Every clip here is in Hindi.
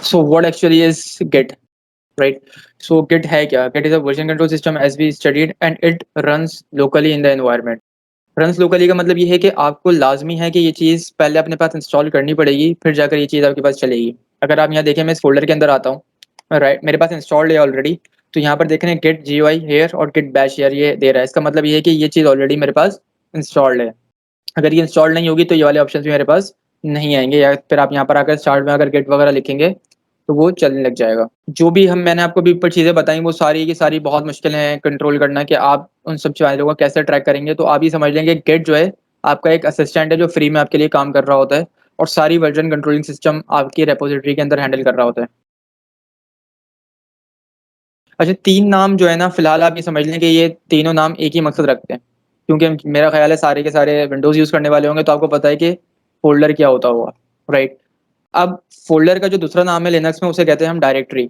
So what actually is Git, right? So Git है क्या? Git is a version control system as we studied and it runs locally in the environment. Runs locally का मतलब ये है कि आपको लाजमी है कि ये चीज़ पहले अपने पास इंस्टॉल करनी पड़ेगी, फिर जाकर ये चीज़ आपके पास चलेगी। अगर आप यहाँ देखें, मैं इस फ़ोल्डर के अंदर आता हूँ, राइट, मेरे पास इंस्टॉल्ड है ऑलरेडी। तो यहाँ पर देख रहे हैं गिट GUI हियर और गिट बैश हियर ये दे रहा है। इसका मतलब ये है कि ये चीज़ ऑलरेडी मेरे पास इंस्टॉल्ड है। अगर ये इंस्टॉल्ड नहीं होगी तो ये वाले ऑप्शन भी मेरे पास नहीं आएंगे, या फिर आप यहाँ पर आकर स्टार्ट में अगर गिट वगैरह लिखेंगे तो वो चलने लग जाएगा। जो भी मैंने आपको अभी ऊपर चीज़ें बताई वो सारी की सारी बहुत मुश्किल हैं कंट्रोल करना, कि आप उन सब चीज़ों को कैसे ट्रैक करेंगे। तो आप ये समझ लेंगे गिट जो है आपका एक असिस्टेंट है जो फ्री में आपके लिए काम कर रहा होता है, और सारी वर्जन कंट्रोलिंग सिस्टम आपकी रेपोजिटरी के अंदर हैंडल कर रहा होता है। अच्छा, 3 नाम जो है ना, फ़िलहाल आप ये समझ लें कि ये तीनों नाम एक ही मकसद रखते हैं। क्योंकि मेरा ख़्याल है सारे के सारे विंडोज़ यूज़ करने वाले होंगे, तो आपको पता है कि फ़ोल्डर क्या होता होगा, राइट? अब फ़ोल्डर का जो दूसरा नाम है लिनक्स में, उसे कहते हैं हम डायरेक्टरी।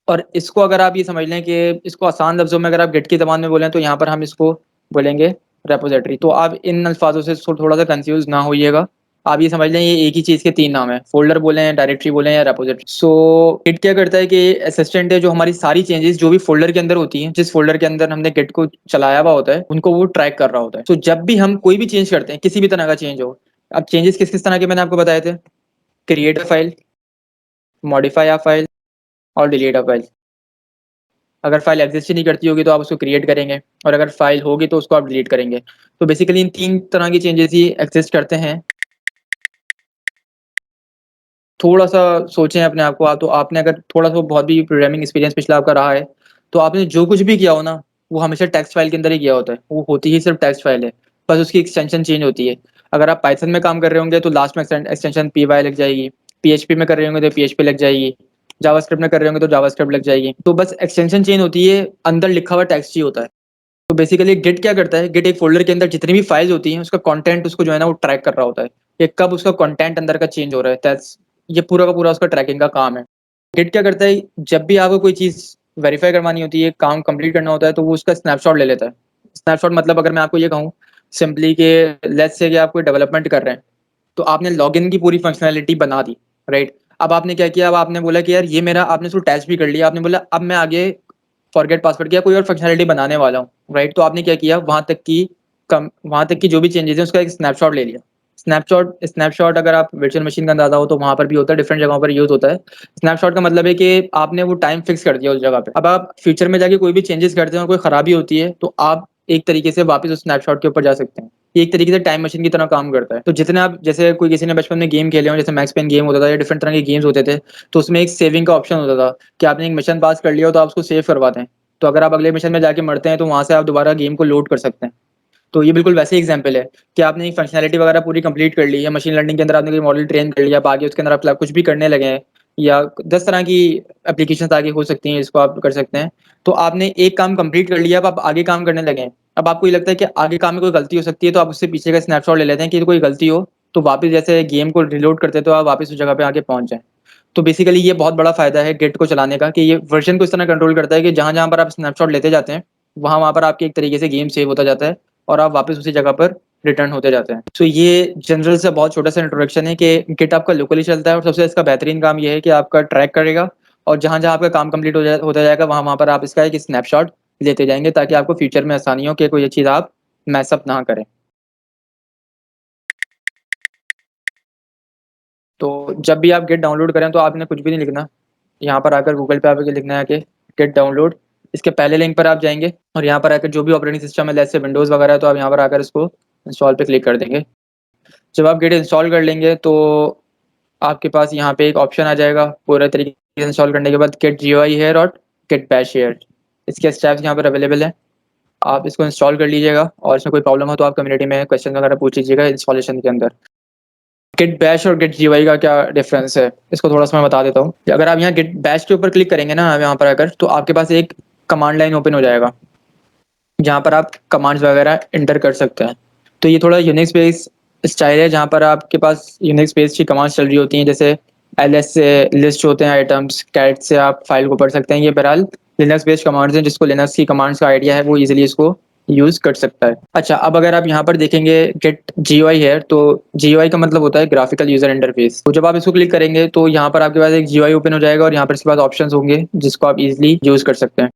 और इसको अगर आप ये समझ लें कि इसको आसान लफ्ज़ों में अगर आप गिट की ज़बान में बोलें तो यहाँ पर हम इसको बोलेंगे रेपॉज़िटरी। तो आप इन अल्फ़ाज़ों से थोड़ा-सा कन्फ्यूज़ ना होइएगा। आप ये समझ लें ये एक ही चीज़ के 3 नाम हैं, फ़ोल्डर बोलें, डायरेक्टरी बोलें या रेपॉज़िटरी। सो गिट क्या करता है कि असिस्टेंट है जो हमारी सारी चेंजेज़ जो भी फ़ोल्डर के अंदर होती हैं, जिस फ़ोल्डर के अंदर हमने गिट को चलाया हुआ होता है, उनको वो ट्रैक कर रहा होता है। तो जब भी हम कोई भी चेंज करते हैं, किसी भी तरह का चेंज हो, अब चेंजेज़ किस-किस तरह के मैंने आपको बताए थे? Create a file, modify a file और डिलीट अ फ़ाइल। अगर फ़ाइल एग्ज़िस्ट ही नहीं करती होगी तो आप उसको क्रिएट करेंगे, और अगर फ़ाइल होगी तो उसको आप डिलीट करेंगे। तो बेसिकली इन 3 तरह की चेंजेज़ ही एग्ज़िस्ट करते हैं। थोड़ा-सा सोचें अपने आप को, तो आपने अगर थोड़ा-सा बहुत भी प्रोग्रामिंग एक्सपीरियंस पिछला आपका रहा है, तो आपने जो कुछ भी किया हो ना, वो हमेशा टेक्स्ट फ़ाइल के अंदर ही किया होता है। वो होती ही सिर्फ़ टेक्स्ट फ़ाइल है, बस उसकी एक्सटेंशन चेंज होती है। अगर आप पाइथन में काम कर रहे होंगे तो लास्ट में एक्सटेंशन py लग जाएगी, PHP में कर रहे होंगे तो PHP लग जाएगी, जावास्क्रिप्ट में कर रहे होंगे तो जावास्क्रिप्ट लग जाएगी। तो बस एक्सटेंशन चेंज होती है, अंदर लिखा हुआ टेक्स्ट ही होता है। तो बेसिकली गिट क्या करता है, गिट एक फ़ोल्डर के अंदर जितनी भी फाइल्स होती हैं, उसका कंटेंट उसको जो है ना वो ट्रैक कर रहा होता है, कि कब उसका कंटेंट अंदर का चेंज हो रहा है। दैट्स ये पूरा का पूरा उसका ट्रैकिंग का काम है। गिट क्या करता है, जब भी आपको कोई चीज़ वेरीफ़ाई करवानी होती है, काम कंप्लीट करना होता है, तो वो उसका स्नैपशॉट ले लेता है। स्नैपशॉट मतलब अगर मैं आपको ये कहूँ सिंपली कि लेट्स से कि आप कोई डेवलपमेंट कर रहे हैं, तो आपने लॉगिन की पूरी फंक्शनैलिटी बना दी, राइट? अब आपने क्या किया, अब आपने बोला कि यार ये मेरा, आपने उसको टेस्ट भी कर लिया, आपने बोला अब मैं आगे फॉरगेट पासवर्ड किया कोई और फंक्शनैलिटी बनाने वाला हूँ, राइट? तो आपने क्या किया, वहाँ तक की जो भी चेंजेज़ हैं उसका एक स्नैपशॉट ले लिया। स्नैपशॉट अगर आप वर्चुअल मशीन का अंदाज़ा हो तो वहाँ पर भी होता है, डिफरेंट जगहों पर यूज़ होता है। स्नैपशॉट का मतलब है कि आपने वो टाइम फिक्स कर दिया उस जगह पे। अब आप फ्यूचर में जाके कोई भी चेंजेज़ करते हैं और कोई खराबी होती है, तो आप एक तरीके से वापस उस स्नैपशॉट के ऊपर जा सकते हैं। ये एक तरीके से टाइम मशीन की तरह काम करता है। तो जितने आप, जैसे कोई किसी ने बचपन में गेम खेले हों, जैसे मैक्स पेन गेम होता था या डिफरेंट तरह के गेम्स होते थे, तो उसमें एक सेविंग का ऑप्शन होता था कि आपने एक मिशन पास कर लिया हो तो आप उसको सेव करवा दें। तो अगर आप अगले मिशन में जाके मरते हैं तो वहाँ से आप दोबारा गेम को लोड कर सकते हैं। तो ये बिल्कुल वैसे ही एग्जांपल है कि आपने एक फंक्शनैलिटी वगैरह पूरी कंप्लीट कर ली, या मशीन लर्निंग के अंदर आपने कोई मॉडल ट्रेन कर लिया, अब आगे उसके अंदर आप कुछ भी करने लगे हैं, या 10 तरह की एप्लीकेशंस आगे हो सकती हैं, इसको आप कर सकते हैं। तो आपने एक काम कंप्लीट कर लिया, अब आप आगे काम करने लगे हैं। अब आपको ये लगता है कि आगे काम में कोई गलती हो सकती है, तो आप उससे पीछे का स्नैपशॉट ले लेते हैं कि कोई गलती हो, तो वापस जैसे गेम को रिलोड करते हैं तो आप वापस उस जगह पे आके पहुँच जाएँ। तो बेसिकली ये बहुत बड़ा फ़ायदा है गिट को चलाने का, कि ये वर्ज़न को इस तरह कंट्रोल करता है कि जहाँ-जहाँ पर आप स्नैपशॉट लेते जाते हैं, वहाँ-वहाँ पर आपके एक तरीके से गेम सेव होता जाता है, और आप वापस उसी जगह पर रिटर्न होते जाते हैं। तो ये जनरल सा बहुत छोटा-सा इंट्रोडक्शन है कि गिट आपका लोकली चलता है, और सबसे इसका बेहतरीन काम ये है कि आपका ट्रैक करेगा, और जहाँ-जहाँ आपका काम कंप्लीट होता जाएगा, वहाँ-वहाँ पर आप इसका एक स्नैपशॉट लेते जाएँगे, ताकि आपको फ्यूचर में आसानी हो कि कोई ये चीज़ आप मेस अप ना करें। तो जब भी आप गिट डाउनलोड करें तो आपने कुछ भी नहीं लिखना। यहाँ पर आकर गूगल पे आके लिखना है कि गिट डाउनलोड। इसके पहले लिंक पर आप जाएँगे, और यहाँ पर आकर जो भी ऑपरेटिंग सिस्टम है, जैसे विंडोज़ वगैरह है, तो आप यहाँ पर आकर इसको इंस्टॉल पे क्लिक कर देंगे। जब आप गिट इंस्टॉल कर लेंगे तो आपके पास यहाँ पे एक ऑप्शन आ जाएगा पूरे तरीके से इंस्टॉल करने के बाद, गिट GUI हियर और गिट बैश हियर। इसके स्टेप्स यहाँ पर अवेलेबल हैं। आप इसको इंस्टॉल कर लीजिएगा, और इसमें कोई प्रॉब्लम हो तो आप कम्युनिटी में क्वेश्चन वगैरह पूछ लीजिएगा इंस्टॉलेशन के अंदर। गिट बैश और गिट GUI का क्या डिफरेंस है, इसको थोड़ा-सा मैं बता देता हूँ। कि अगर आप यहाँ गिट बैश के ऊपर क्लिक करेंगे ना, यहाँ पर आकर, तो आपके पास एक कमांड लाइन ओपन हो जाएगा, जहाँ पर आप कमांड्स वगैरह एंटर कर सकते हैं। तो ये थोड़ा यूनिक्स बेस्ड स्टाइल है, जहाँ पर आपके पास यूनिक्स बेस्ड की कमांड्स चल रही होती हैं, जैसे ls से लिस्ट होते हैं आइटम्स, कैट से आप फाइल को पढ़ सकते हैं। ये बहरहाल लिनक्स बेस्ड कमांड्स हैं, जिसको लिनक्स की कमांड्स का आइडिया है वो ईज़िली इसको यूज़ कर सकता है। अच्छा, अब अगर आप यहाँ पर देखेंगे गेट जीयूआई है, तो जीयूआई का मतलब होता है ग्राफिकल यूज़र इंटरफेस। तो जब आप इसको क्लिक करेंगे तो यहाँ पर आपके पास एक जीयूआई ओपन हो जाएगा और यहाँ पर इसके बाद ऑप्शंस होंगे जिसको आप इज़िली यूज़ कर सकते हैं।